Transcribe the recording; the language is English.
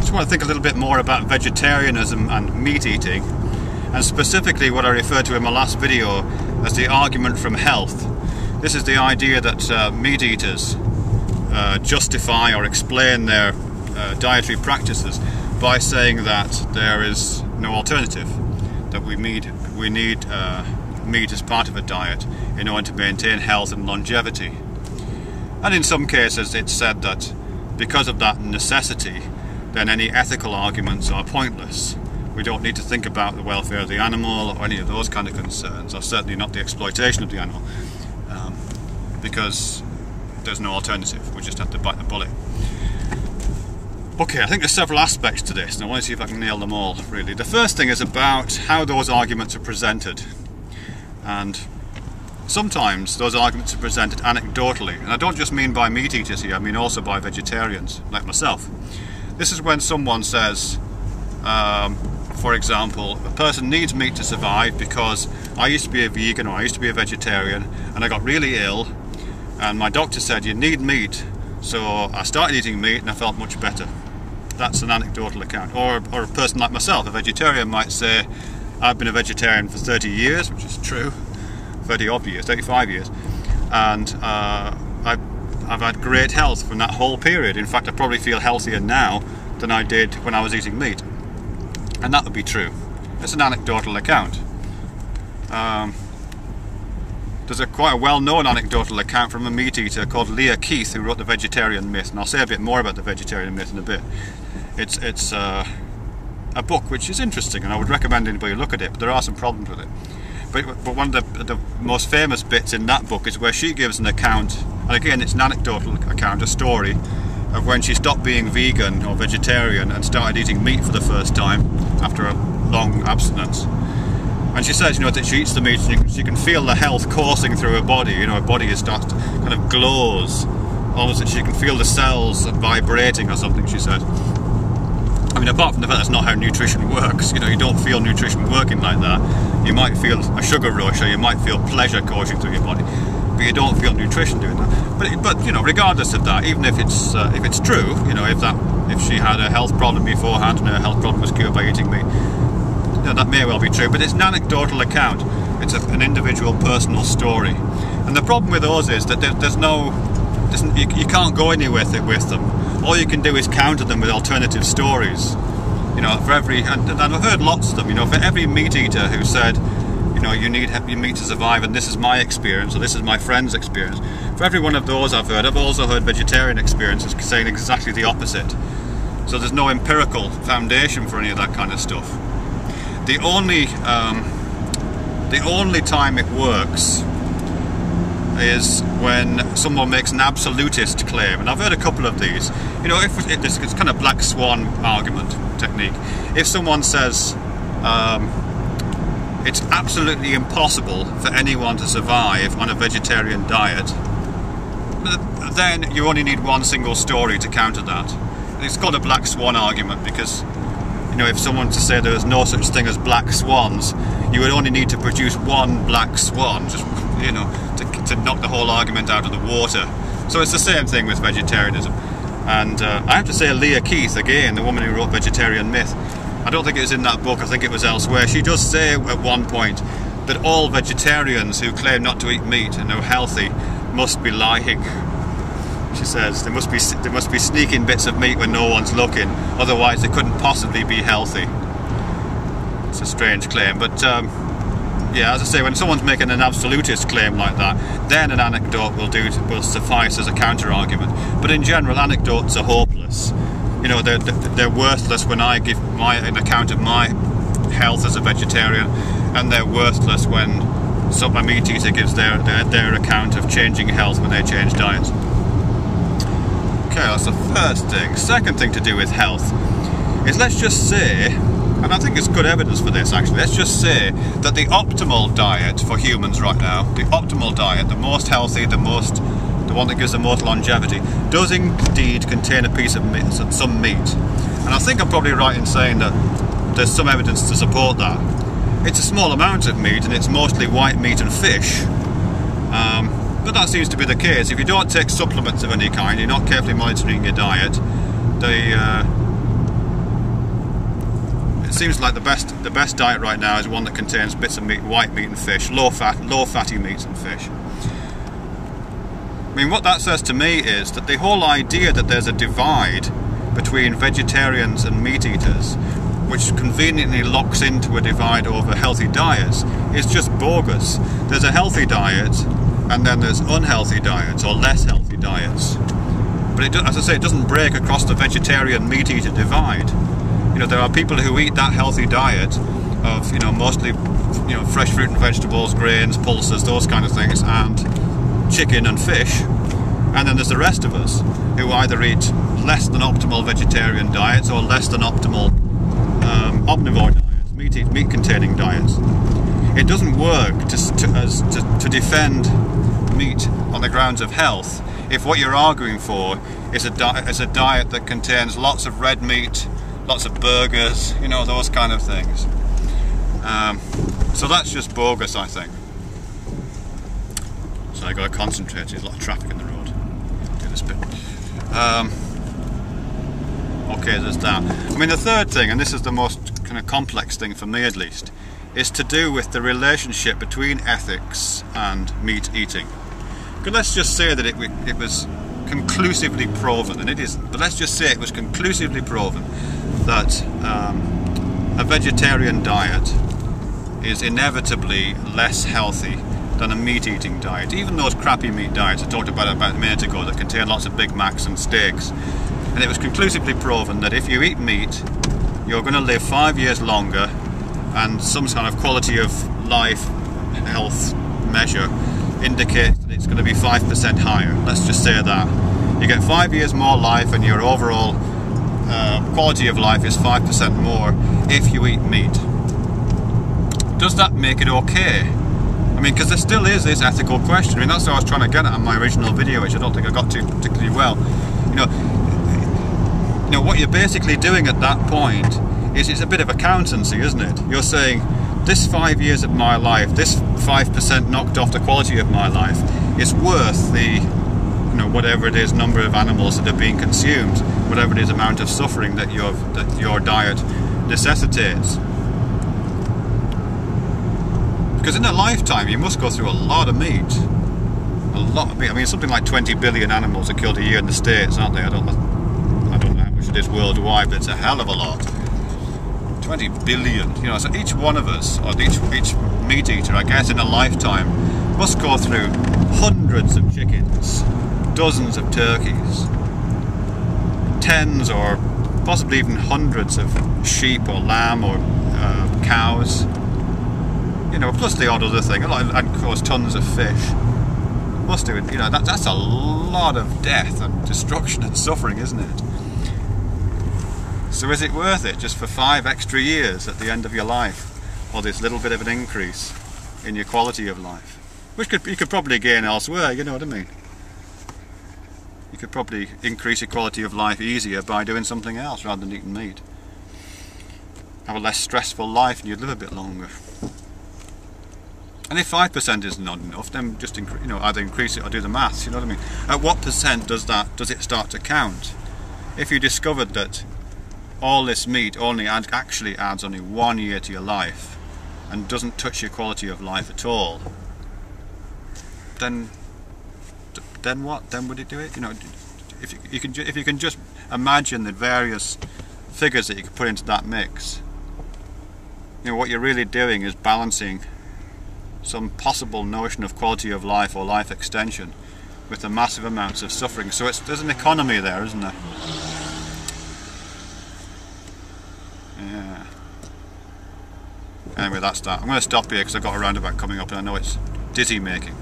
just want to think a little bit more about vegetarianism and meat eating, and specifically what I referred to in my last video as the argument from health. This is the idea that meat eaters justify or explain their dietary practices by saying that there is no alternative, that we need meat as part of a diet in order to maintain health and longevity. And in some cases it's said that because of that necessity, then any ethical arguments are pointless. We don't need to think about the welfare of the animal or any of those kind of concerns, or certainly not the exploitation of the animal, because there's no alternative. We just have to bite the bullet. Okay, I think there's several aspects to this, and I want to see if I can nail them all, really. The first thing is about how those arguments are presented. And sometimes those arguments are presented anecdotally, and I don't just mean by meat eaters here, I mean also by vegetarians, like myself. This is when someone says, for example, a person needs meat to survive because I used to be a vegan or I used to be a vegetarian and I got really ill and my doctor said you need meat, so I started eating meat and I felt much better. That's an anecdotal account. Or a person like myself, a vegetarian, might say, I've been a vegetarian for 30 years, which is true, 30 odd years, 35 years, and I've had great health from that whole period. In fact, I probably feel healthier now than I did when I was eating meat. And that would be true. It's an anecdotal account. There's quite a well-known anecdotal account from a meat eater called Leah Keith, who wrote The Vegetarian Myth, and I'll say a bit more about The Vegetarian Myth in a bit. It's a book which is interesting, and I would recommend anybody look at it, but there are some problems with it. But one of the most famous bits in that book is where she gives an account, and again it's an anecdotal account, a story, of when she stopped being vegan or vegetarian and started eating meat for the first time after a long abstinence. And she says, you know, that she eats the meat and she can feel the health coursing through her body. You know, her body starts to kind of glows, almost that she can feel the cells vibrating or something, she said. I mean, apart from the fact that's not how nutrition works, you know, you don't feel nutrition working like that. You might feel a sugar rush, or you might feel pleasure coursing through your body, but you don't feel nutrition doing that. But you know, regardless of that, even if it's true, you know, if she had a health problem beforehand and her health problem was cured by eating meat, you know, that may well be true. But it's an anecdotal account. It's an individual, personal story. And the problem with those is that you can't go anywhere with them. All you can do is counter them with alternative stories. You know, for every, and I've heard lots of them, you know, for every meat eater who said, you know, you need meat to survive and this is my experience or this is my friend's experience. For every one of those I've also heard vegetarian experiences saying exactly the opposite. So there's no empirical foundation for any of that kind of stuff. The only time it works is when someone makes an absolutist claim, and I've heard a couple of these. You know, it's kind of black swan argument technique. If someone says it's absolutely impossible for anyone to survive on a vegetarian diet, then you only need one single story to counter that. And it's called a black swan argument because, you know, if someone to say there is no such thing as black swans, you would only need to produce one black swan, just, you know, to knock the whole argument out of the water. So it's the same thing with vegetarianism. And I have to say, Leah Keith, again, the woman who wrote Vegetarian Myth, I don't think it was in that book, I think it was elsewhere, she does say at one point that all vegetarians who claim not to eat meat and are healthy must be lying. She says they must be sneaking bits of meat when no one's looking, otherwise they couldn't possibly be healthy. It's a strange claim, but yeah, as I say, when someone's making an absolutist claim like that, then an anecdote will suffice as a counter-argument. But in general, anecdotes are hopeless. You know, they're worthless when I give an account of my health as a vegetarian, and they're worthless when a meat eater gives their account of changing health when they change diets. Okay, that's the first thing. Second thing to do with health is, let's just say, and I think there's good evidence for this actually, let's just say that the optimal diet for humans right now, the optimal diet, the most healthy, the one that gives the most longevity, does indeed contain a piece of meat, some meat. And I think I'm probably right in saying that there's some evidence to support that. It's a small amount of meat and it's mostly white meat and fish. But that seems to be the case. If you don't take supplements of any kind, you're not carefully monitoring your diet, seems like the best diet right now is one that contains bits of meat, white meat and fish, low fatty meats and fish. I mean, what that says to me is that the whole idea that there's a divide between vegetarians and meat eaters, which conveniently locks into a divide over healthy diets, is just bogus. There's a healthy diet, and then there's unhealthy diets, or less healthy diets. But as I say, it doesn't break across the vegetarian meat eater divide. You know, there are people who eat that healthy diet of, you know, mostly, you know, fresh fruit and vegetables, grains, pulses, those kind of things, and chicken and fish. And then there's the rest of us who either eat less than optimal vegetarian diets or less than optimal omnivore diets, meat containing diets. It doesn't work to defend meat on the grounds of health if what you're arguing for is a diet that contains lots of red meat, lots of burgers, you know, those kind of things. So that's just bogus, I think. So I got to concentrate. There's a lot of traffic in the road. Do this bit. Okay, there's that. I mean, the third thing, and this is the most kind of complex thing for me at least, is to do with the relationship between ethics and meat eating. Because let's just say that it was conclusively proven, and it isn't, but let's just say it was conclusively proven that a vegetarian diet is inevitably less healthy than a meat-eating diet. Even those crappy meat diets I talked about a minute ago that contain lots of Big Macs and steaks. And it was conclusively proven that if you eat meat, you're going to live 5 years longer, and some kind of quality of life health measure indicates that it's going to be 5% higher. Let's just say that. You get 5 years more life, and your overall quality of life is 5% more if you eat meat. Does that make it okay? I mean, because there still is this ethical question. I mean, that's what I was trying to get at in my original video, which I don't think I got to particularly well. You know, what you're basically doing at that point is it's a bit of accountancy, isn't it? You're saying, this 5 years of my life, this 5% knocked off the quality of my life, is worth the, you know, whatever it is, number of animals that are being consumed, whatever it is amount of suffering that your diet necessitates. Because in a lifetime you must go through a lot of meat. A lot of meat. I mean, something like 20 billion animals are killed a year in the States, aren't they? I don't know how much it is worldwide, but it's a hell of a lot. 20 billion. You know, so each one of us, or each meat eater, I guess, in a lifetime, must go through hundreds of chickens, dozens of turkeys, tens or possibly even hundreds of sheep or lamb or cows. You know, plus the odd other thing, and of course tons of fish. Must do it. You know, that's a lot of death and destruction and suffering, isn't it? So is it worth it just for 5 extra years at the end of your life, or this little bit of an increase in your quality of life, which you could probably gain elsewhere? You know what I mean? You could probably increase your quality of life easier by doing something else rather than eating meat. Have a less stressful life, and you'd live a bit longer. And if 5% is not enough, then just either increase it or do the maths. You know what I mean? At what percent does it start to count? If you discovered that all this meat actually adds only 1 year to your life and doesn't touch your quality of life at all, then what? Then would it do it? You know, if you can just imagine the various figures that you could put into that mix, you know, what you're really doing is balancing some possible notion of quality of life or life extension with the massive amounts of suffering. So there's an economy there, isn't there? Yeah. Anyway, that's that. I'm going to stop here because I've got a roundabout coming up and I know it's dizzy making.